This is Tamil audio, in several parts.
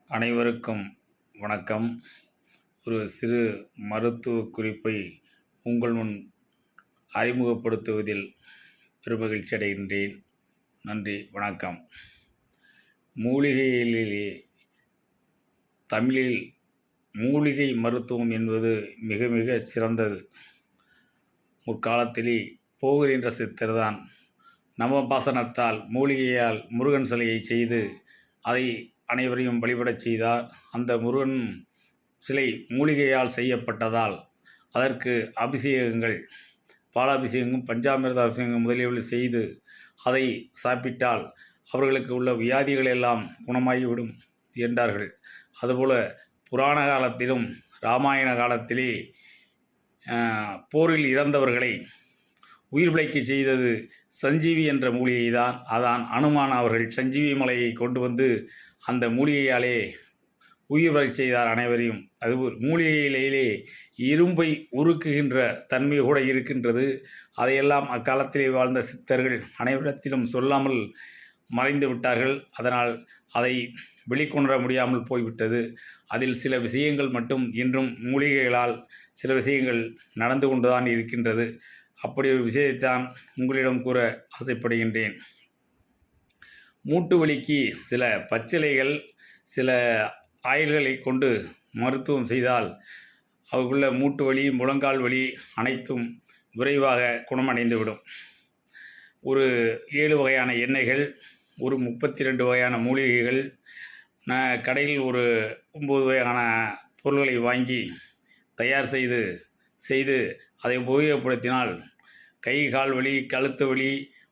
அனைவருக்கும் வணக்கம். ஒரு சிறு மருத்துவ குறிப்பை உங்கள் முன் அறிமுகப்படுத்துவதில் பெருமகிழ்ச்சி அடைகின்றேன். நன்றி, வணக்கம். மூலிகைகளிலே தமிழில் மூலிகை மருத்துவம் என்பது மிக மிக சிறந்தது. முற்காலத்திலே போகர் என்ற சித்தர்தான் நவபாசனத்தால் மூலிகையால் முருகன் சிலையை செய்து அதை அனைவரையும் வழிபடச் செய்தார். அந்த முருகன் சிலை மூலிகையால் செய்யப்பட்டதால் அதற்கு அபிஷேகங்கள், பாலாபிஷேகம், பஞ்சாமிர்த அபிஷேகம் முதலியவை செய்து அதை சாப்பிட்டால் அவர்களுக்கு உள்ள வியாதிகள் எல்லாம் குணமாகிவிடும் என்றார்கள். அதுபோல புராண காலத்திலும் இராமாயண காலத்திலே போரில் இறந்தவர்களை உயிர் பிழைக்க செய்தது சஞ்சீவி என்ற மூலிகை தான். அதான் அனுமான் அவர்கள் சஞ்சீவி மலையை கொண்டு வந்து அந்த மூலிகையாலே உயிர் வரச் செய்தார் அனைவரையும். அது மூலிகையிலே இரும்பை உருக்குகின்ற தன்மை கூட இருக்கின்றது. அதையெல்லாம் அக்காலத்திலே வாழ்ந்த சித்தர்கள் அனைவரிடத்திலும் சொல்லாமல் மறைந்து விட்டார்கள். அதனால் அதை வெளிக்கொணர முடியாமல் போய்விட்டது. அதில் சில விஷயங்கள் மட்டும் இன்றும் மூலிகைகளால் சில விஷயங்கள் நடந்து கொண்டுதான் இருக்கின்றது. அப்படி ஒரு விஷயத்தான் உங்களிடம் கூற ஆசைப்படுகின்றேன். மூட்டு வலிக்கு சில பச்சிலைகள், சில ஆயில்களை கொண்டு மருத்துவம் செய்தால் அவர்களுள்ள மூட்டு வலி, முழங்கால் வலி அனைத்தும் விரைவாக குணமடைந்துவிடும். ஒரு 7 வகையான எண்ணெய்கள், ஒரு 32 வகையான மூலிகைகள், கடையில் ஒரு 9 வகையான பொருள்களை வாங்கி தயார் செய்து அதை உபயோகப்படுத்தினால் கை கால் வலி, கழுத்து வலி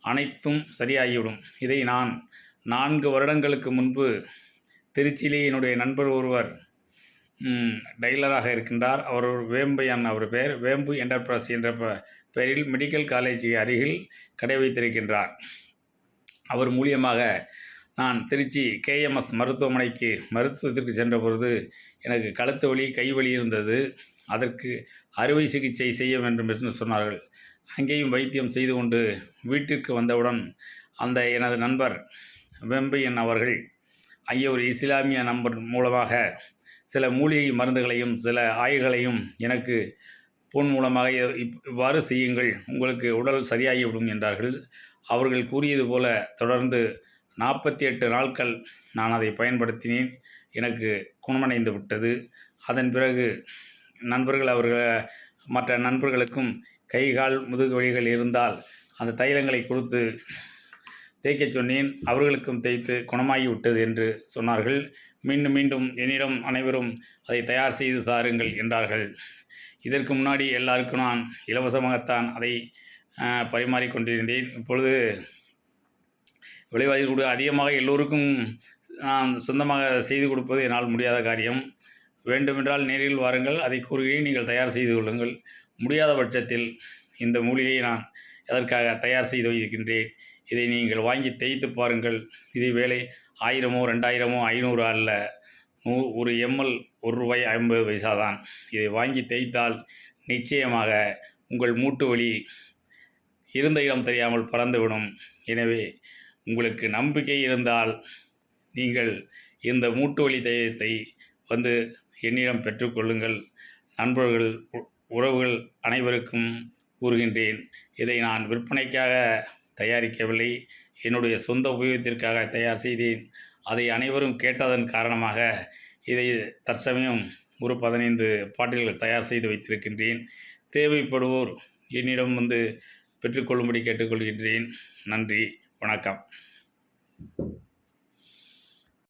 அனைத்தும் சரியாகிவிடும். இதை நான் 4 வருடங்களுக்கு முன்பு திருச்சியிலே என்னுடைய நண்பர் ஒருவர் டைலராக இருக்கின்றார். அவர் வேம்பையன், அவர் பெயர் வேம்பு என்டர்பிரைஸ் என்ற பெயரில் மெடிக்கல் காலேஜ் அருகில் கடை வைத்திருக்கின்றார். அவர் மூலியமாக நான் திருச்சி KMS மருத்துவமனைக்கு மருத்துவத்திற்கு சென்ற பொழுது எனக்கு கழுத்து வலி, கை வலி இருந்தது. அதற்கு அறுவை சிகிச்சை செய்ய வேண்டும் என்று சொன்னார்கள். அங்கேயும் வைத்தியம் செய்து கொண்டு வீட்டிற்கு வந்தவுடன் அந்த எனது நண்பர் வெம்பையன் அவர்கள் அங்கே ஒரு இஸ்லாமிய நம்பர் மூலமாக சில மூலிகை மருந்துகளையும் சில ஆய்வுகளையும் எனக்கு ஃபோன் மூலமாக இவ்வாறு செய்யுங்கள், உங்களுக்கு உடல் சரியாகிவிடும் என்றார்கள். அவர்கள் கூறியது போல தொடர்ந்து 48 நாட்கள் நான் அதை பயன்படுத்தினேன். எனக்கு குணமடைந்து விட்டது. அதன் பிறகு மற்ற நண்பர்களுக்கும் கை கால் முதுகு வலிகள் இருந்தால் அந்த தைலங்களை கொடுத்து தேய்க்க சொன்னேன். அவர்களுக்கும் தேய்த்து குணமாகிவிட்டது என்று சொன்னார்கள். மீண்டும் மீண்டும் என்னிடம் அனைவரும் அதை தயார் செய்து தாருங்கள் என்றார்கள். இதற்கு முன்னாடி எல்லாருக்கும் நான் இலவசமாகத்தான் அதை பரிமாறிக்கொண்டிருந்தேன். இப்பொழுது விலைவாசி கூட அதிகமாக எல்லோருக்கும் நான் சொந்தமாக செய்து கொடுப்பது என்னால் முடியாத காரியம். வேண்டுமென்றால் நேரில் வாருங்கள், அதை கூறுகிறேன், நீங்கள் தயார் செய்து கொள்ளுங்கள். முடியாத பட்சத்தில் இந்த மூலிகையை நான் எதற்காக தயார் செய்து வைக்கின்றேன். இதை நீங்கள் வாங்கி தேய்த்து பாருங்கள். இது வேலை 1000மோ 2000மோ 500 அல்ல, 1 ml ₹1.50 தான். இதை வாங்கி தேய்த்தால் நிச்சயமாக உங்கள் மூட்டு வலி இருந்த இடம் தெரியாமல் பறந்துவிடும். எனவே உங்களுக்கு நம்பிக்கை இருந்தால் நீங்கள் இந்த மூட்டு வலி தைலத்தை வந்து என்னிடம் பெற்றுக்கொள்ளுங்கள். நண்பர்கள், உறவுகள் அனைவருக்கும் கூறுகின்றேன். இதை நான் விற்பனைக்காக தயாரிக்கவில்லை, என்னுடைய சொந்த உபயோகத்திற்காக தயார் செய்தேன். அதை அனைவரும் கேட்டதன் காரணமாக இதை தற்சமயம் ஒரு 15 பாட்டில்கள் தயார் செய்து வைத்திருக்கின்றேன். தேவைப்படுவோர் என்னிடம் வந்து பெற்றுக்கொள்ளும்படி கேட்டுக்கொள்கின்றேன். நன்றி, வணக்கம்.